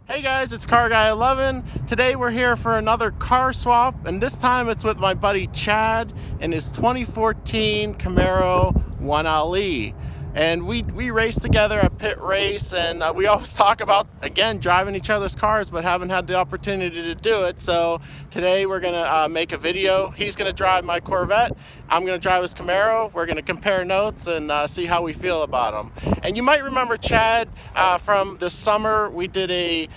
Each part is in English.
Hey guys, it's Car Guy 11. Today we're here for another car swap, and this time it's with my buddy Chad in his 2014 Camaro 1LE. And we race together at Pit Race, and we always talk about, again, driving each other's cars, but haven't had the opportunity to do it. So today we're gonna make a video. He's gonna drive my Corvette. I'm gonna drive his Camaro. We're gonna compare notes and see how we feel about them. And you might remember Chad from this summer. We did a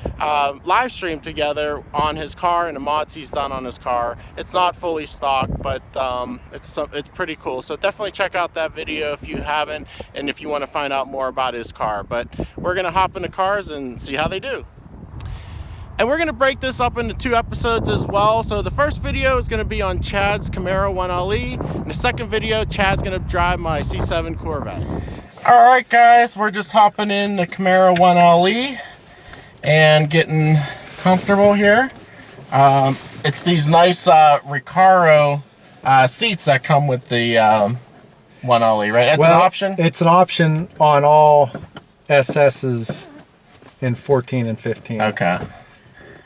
live stream together on his car and the mods he's done on his car. It's not fully stocked, but it's pretty cool. So definitely check out that video if you haven't, and if you want to find out more about his car. But we're gonna hop in the cars and see how they do. And we're gonna break this up into 2 episodes as well. So the first video is gonna be on Chad's Camaro 1LE. And the second video, Chad's gonna drive my C7 Corvette. All right, guys, we're just hopping in the Camaro 1LE and getting comfortable here. It's these nice Recaro seats that come with the 1LE, right? That's an option? It's an option on all SS's in 14 and 15. Okay.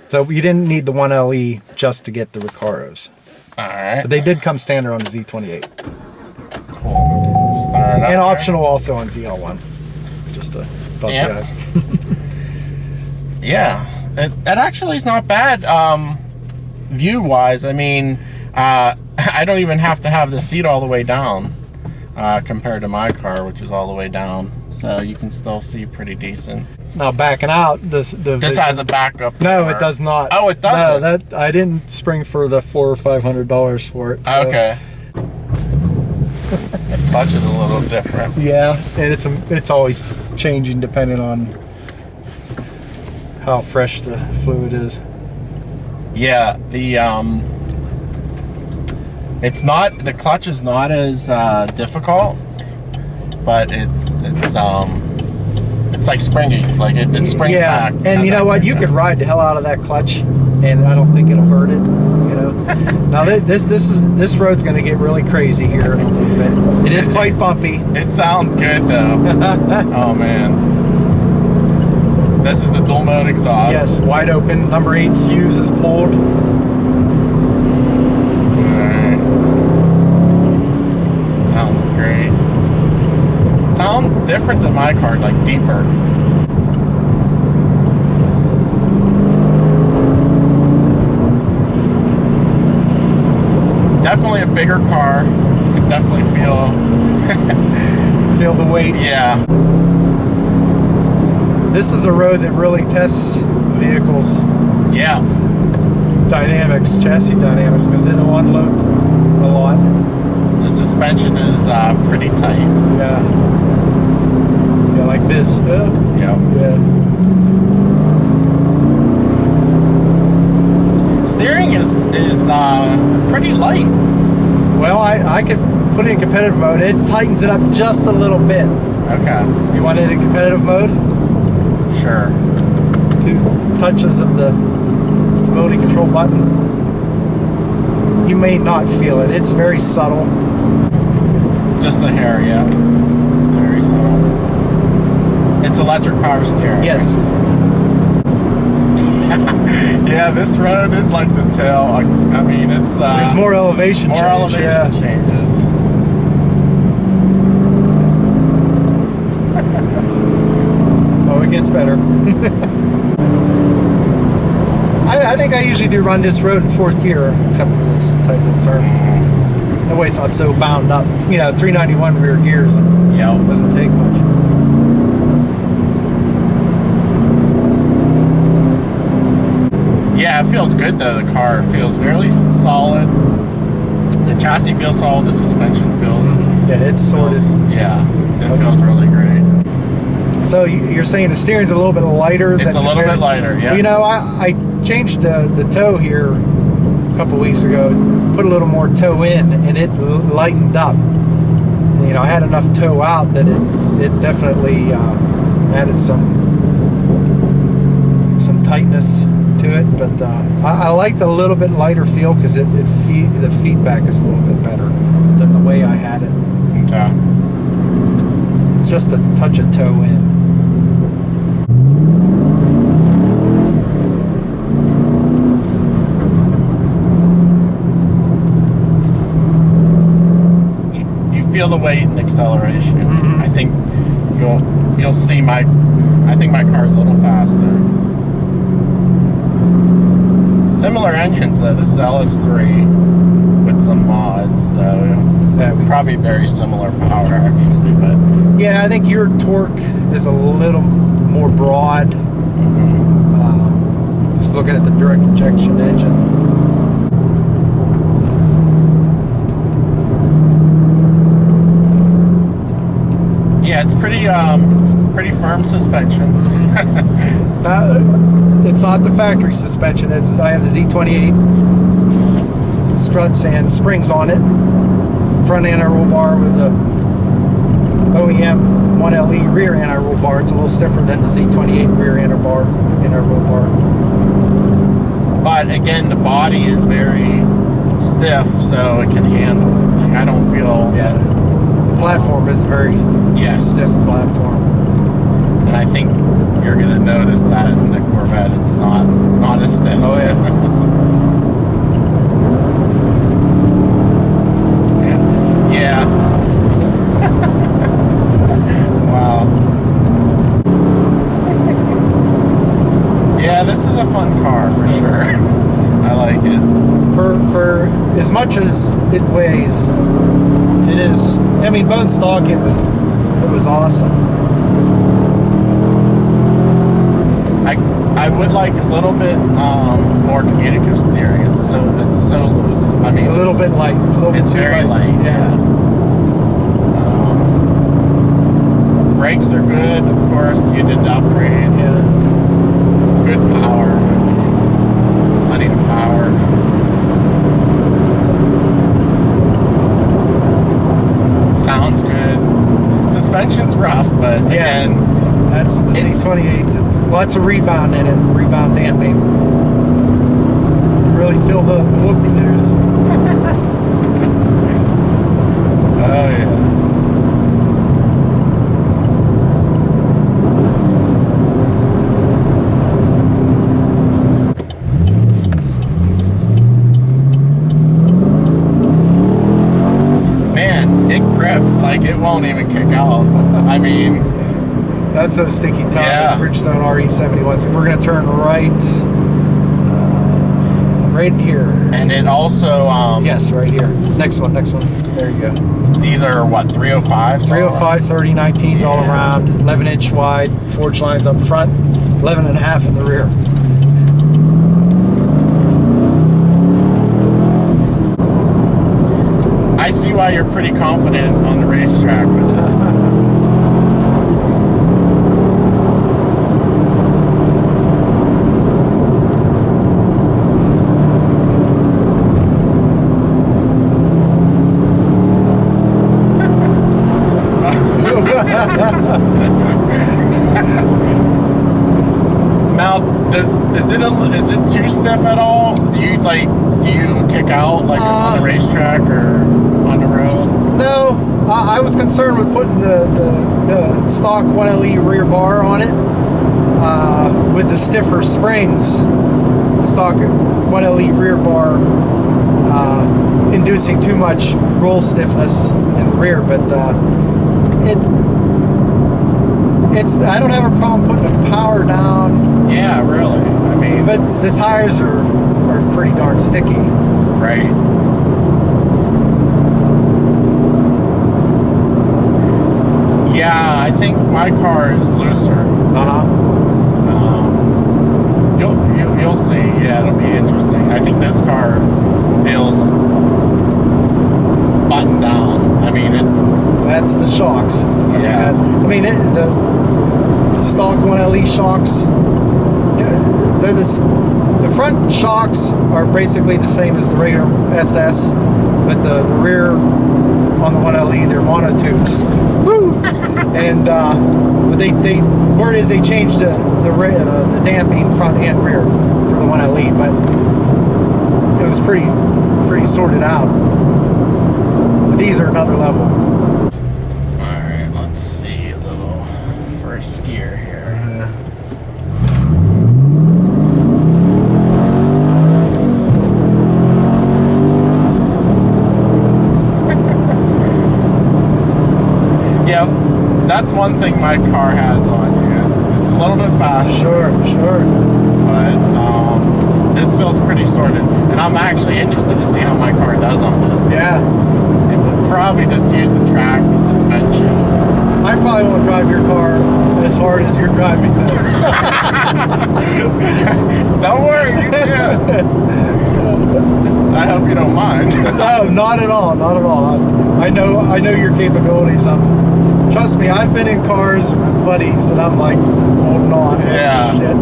So you didn't need the 1LE just to get the Recaros. All right. But they did come standard on the Z28. Cool. Start it up and optional also on ZL1. Just to bump you guys. Yeah. It actually is not bad view-wise. I mean, I don't even have to have the seat all the way down compared to my car, which is all the way down. So you can still see pretty decent. Now backing out, this has a backup. No, it does not. Oh, it doesn't. No, that I didn't spring for the $400 or $500 for it. So. Okay. The clutch is a little different. Yeah, and it's always changing depending on how fresh the fluid is. Yeah, the clutch is not as difficult, but it's like springy, like it springs back. And you know what? You could ride the hell out of that clutch, and I don't think it'll hurt it. You know. Now this road's going to get really crazy here in a little bit. It is quite bumpy. It sounds good though. Oh man. This is the dual mode exhaust. Yes, wide open. Number 8 fuse is pulled. Alright. Sounds great. Sounds different than my car, like deeper. Definitely a bigger car. You can definitely feel the weight. Yeah. This is a road that really tests vehicles. Yeah. Dynamics, chassis dynamics, because it'll unload a lot. The suspension is pretty tight. Yeah. Yeah, like this. Yeah. Yeah. Steering is pretty light. Well, I could put it in competitive mode. It tightens it up just a little bit. Okay. You want it in competitive mode? Sure. 2 touches of the stability control button. You may not feel it. It's very subtle. Just the hair, yeah. Very subtle. It's electric power steering. Yes. Yeah, this road is like the tail. I mean, it's there's more elevation. Changes. Oh, it gets better. I think I usually do run this road in 4th gear, except for this type of turn. That way it's not so bound up. It's, 391 rear gears. Yeah. It doesn't take much. Yeah, it feels good though. The car feels really solid. The chassis feels solid. The suspension feels. Yeah, it's sorted. It feels really great. So you're saying the steering's a little bit lighter? It's a little bit lighter, yeah. I changed the toe here a couple weeks ago, put a little more toe in, and it lightened up. I had enough toe out that it definitely added some tightness to it. But I like the little bit lighter feel because the feedback is a little bit better than the way I had it. Okay. It's just a touch of toe in. feel the weight and acceleration. Mm-hmm. I think you'll see I think my car's a little faster. Similar engines though. This is LS3 with some mods, so it's probably very similar power actually. But yeah, I think your torque is a little more broad. mm-hmm. Just looking at the direct injection engine. Yeah, it's pretty firm suspension. It's not the factory suspension. I have the Z28 struts and springs on it. Front anti-roll bar with the OEM 1LE rear anti-roll bar. It's a little stiffer than the Z28 rear anti-roll bar. But again, the body is very stiff, so it can handle it. Like, I don't feel the platform is a very stiff platform. And I think you're gonna notice that in the Corvette, it's not as stiff. Oh yeah. Yeah. Wow. Yeah, this is a fun car for sure. I like it. For as much as it weighs, it is. I mean, bone stock. It was awesome. I would like a little bit more communicative steering. It's so loose. I mean, a little bit light. It's very light. Yeah. Brakes are good, of course. You did the upgrade. Yeah. It's good power. Plenty of power. Sounds good. Suspension's rough, but again, that's the Z28. Lots of rebound in it. Rebound damping. Really feel the whoop-de-doos. Oh yeah. Man, it grips like it won't even kick out. I mean, that's a sticky tire. Yeah. Bridgestone RE71. So we're gonna turn right here. And it also yes, right here. Next one. There you go. These are what, 305s? 305, 3019s all around. 11-inch wide forge lines up front. 11.5 in the rear. I see why you're pretty confident on the racetrack with this. Now, is it too stiff at all? Do you kick out like on the racetrack or on the road? No, I was concerned with putting the stock 1LE rear bar on it with the stiffer springs. Stock 1LE rear bar inducing too much roll stiffness in the rear, but I don't have a problem putting the power down. Yeah, really. I mean, but the tires are pretty darn sticky. Right. Yeah, I think my car is looser. You'll see. Yeah, it'll be interesting. I think this car feels buttoned down. I mean, that's the shocks. Yeah. I mean, the stock 1LE shocks. They're the front shocks are basically the same as the regular SS, but the rear on the 1LE, they're monotubes. Woo! And but they word is they changed the damping front and rear for the 1LE, but it was pretty sorted out. But these are another level. All right, let's see a little first gear here. that's one thing my car has on you. It's a little bit fast. Sure. But this feels pretty sorted. And I'm actually interested to see how my car does on this. Yeah. It would probably just use the track, the suspension. I probably won't drive your car as hard as you're driving this. Don't worry, you can. I hope you don't mind. No, not at all. I know your capabilities. Trust me, I've been in cars with buddies, and I'm like holding on. Yeah. Shit.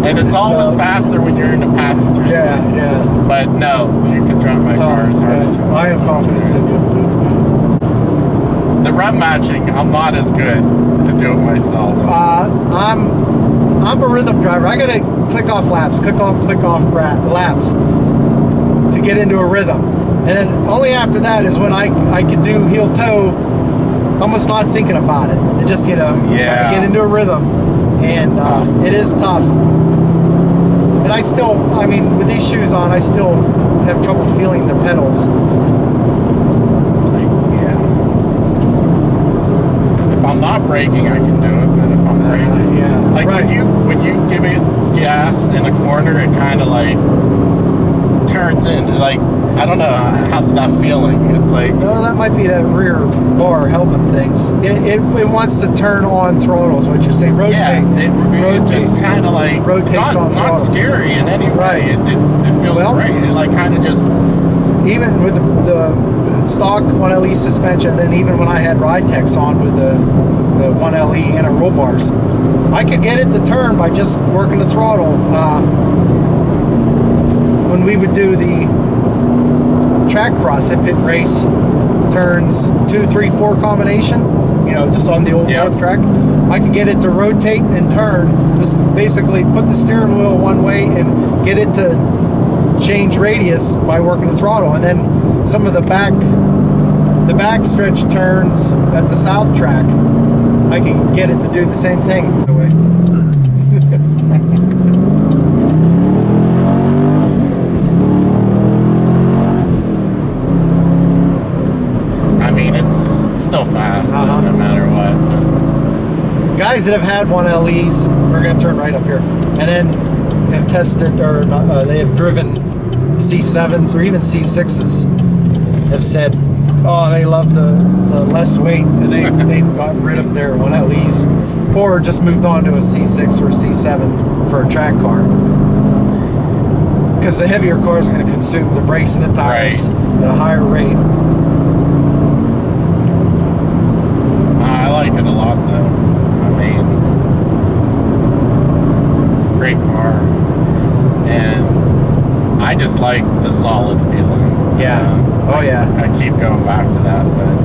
And it's always faster when you're in the passenger seat. Yeah. But no, you can drive my car as hard as you want. I have confidence in you. The rev matching, I'm not as good to do it myself. I'm a rhythm driver. I gotta click off laps laps to get into a rhythm, and then only after that is when I can do heel toe, almost not thinking about it. It just gotta get into a rhythm, and it is tough. And I still, with these shoes on, I still have trouble feeling the pedals. If I'm not braking, I can do it, but if I'm braking, like right. when you give it gas in a corner, it kind of like turns into like, I don't know how that feeling. It's like, no, that might be that rear bar helping things. It wants to turn on throttle, is what you're saying. Rotate. Yeah, it just kind of like rotates on throttle. Not scary in any way. Right. It feels great. It like kind of just, even with the stock 1LE suspension, then even when I had ride techs on with the 1LE and roll bars, I could get it to turn by just working the throttle. When we would do the track cross at pit race turns 2, 3, 4 combination, just on the old north track, I could get it to rotate and turn. Just basically put the steering wheel one way and get it to change radius by working the throttle. And then some of the back stretch turns at the south track, I can get it to do the same thing. It's still fast, no matter what. But guys that have had 1LEs, we're going to turn right up here, and then have tested, or they have driven C7s or even C6s, have said, oh, they love the less weight, and they've gotten rid of their 1LEs, or just moved on to a C6 or a C7 for a track car. Because the heavier car is going to consume the brakes and the tires at a higher rate. I like it a lot, though. It's a great car, and I just like the solid feeling. Yeah. I keep going back to that, but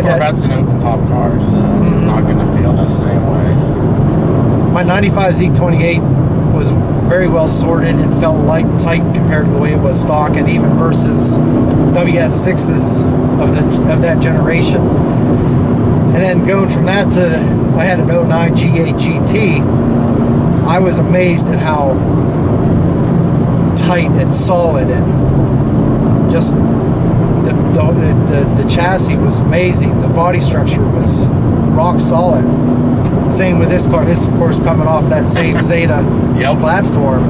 Corvette's an open top car, so it's not going to feel the same way. My 95 Z28 was very well sorted and felt light and tight compared to the way it was stock, and even versus WS6s of that generation. And then going from that to, I had an 09 G8 GT, I was amazed at how tight and solid, and just the chassis was amazing. The body structure was rock solid. Same with this car. This, of course, coming off that same Zeta platform.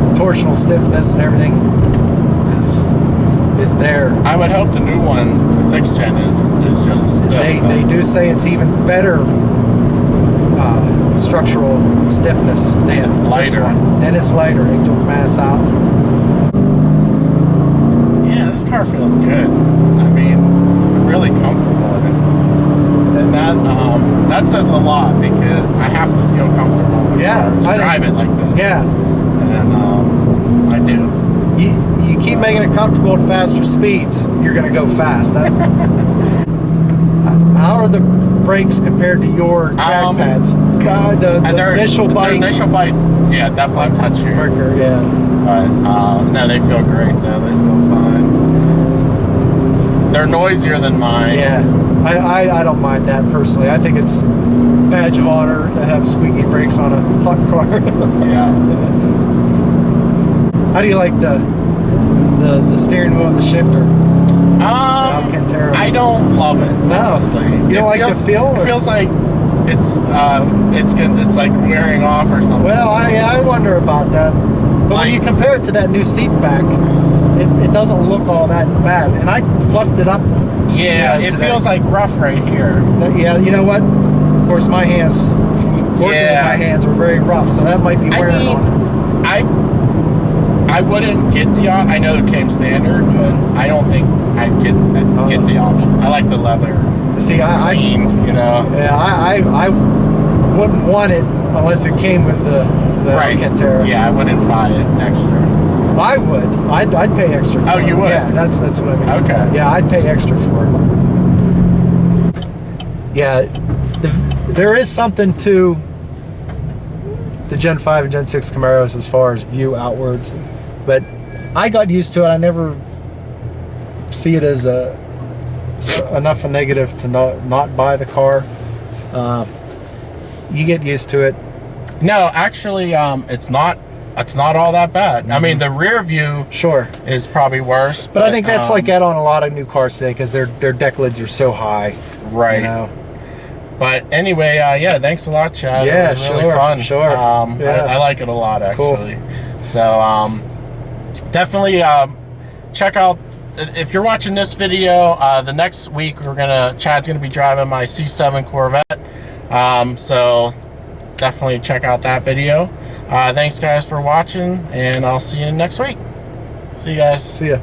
The torsional stiffness and everything is there. I would hope the new one, the 6th gen, is just as stiff. They do say it's even better structural stiffness than this one. And it's lighter. They took mass out. Yeah, this car feels good. I'm really comfortable in it. And that says a lot, because I have to feel comfortable in the car to drive it like this. Yeah. And I do. You keep making it comfortable at faster speeds, you're going to go fast. How are the brakes compared to your track pads? The initial bite. The initial bites, definitely touchier. Quicker, yeah. But no, they feel great though. They feel fine. They're noisier than mine. Yeah, I don't mind that personally. I think it's badge of honor to have squeaky brakes on a hot car. Yeah. How do you like the steering wheel and the shifter? Alcantara? I don't love it. No. Honestly. You don't like the feel? It feels like it's like wearing off or something. Well, I wonder about that. But when you compare it to that new seat back, it doesn't look all that bad. And I fluffed it up. Yeah, it feels like rough right here. Yeah, you know what? Of course, my hands, working with my hands are very rough, so that might be wearing on. I wouldn't get the option. I know it came standard, but I don't think I'd get the option. I like the leather. See, clean, you know. Yeah, I wouldn't want it unless it came with the Alcantara. Yeah, I wouldn't buy it extra. I would. I'd pay extra for it. Oh, you would? Yeah, that's what I mean. Okay. Yeah, I'd pay extra for it. Yeah, there is something to the Gen 5 and Gen 6 Camaros as far as view outwards, but I got used to it. I never see it as enough a negative to not buy the car. You get used to it. No, actually, it's not all that bad. Mm-hmm. I mean, the rear view is probably worse. But I think that's like that on a lot of new cars today because their deck lids are so high. Right. You know? But anyway, yeah, thanks a lot, Chad. Yeah, it was really fun. Sure. I like it a lot, actually. Cool. So definitely check out. If you're watching this video, the next week Chad's gonna be driving my C7 Corvette. So definitely check out that video. Thanks guys for watching, and I'll see you next week. See you guys. See ya.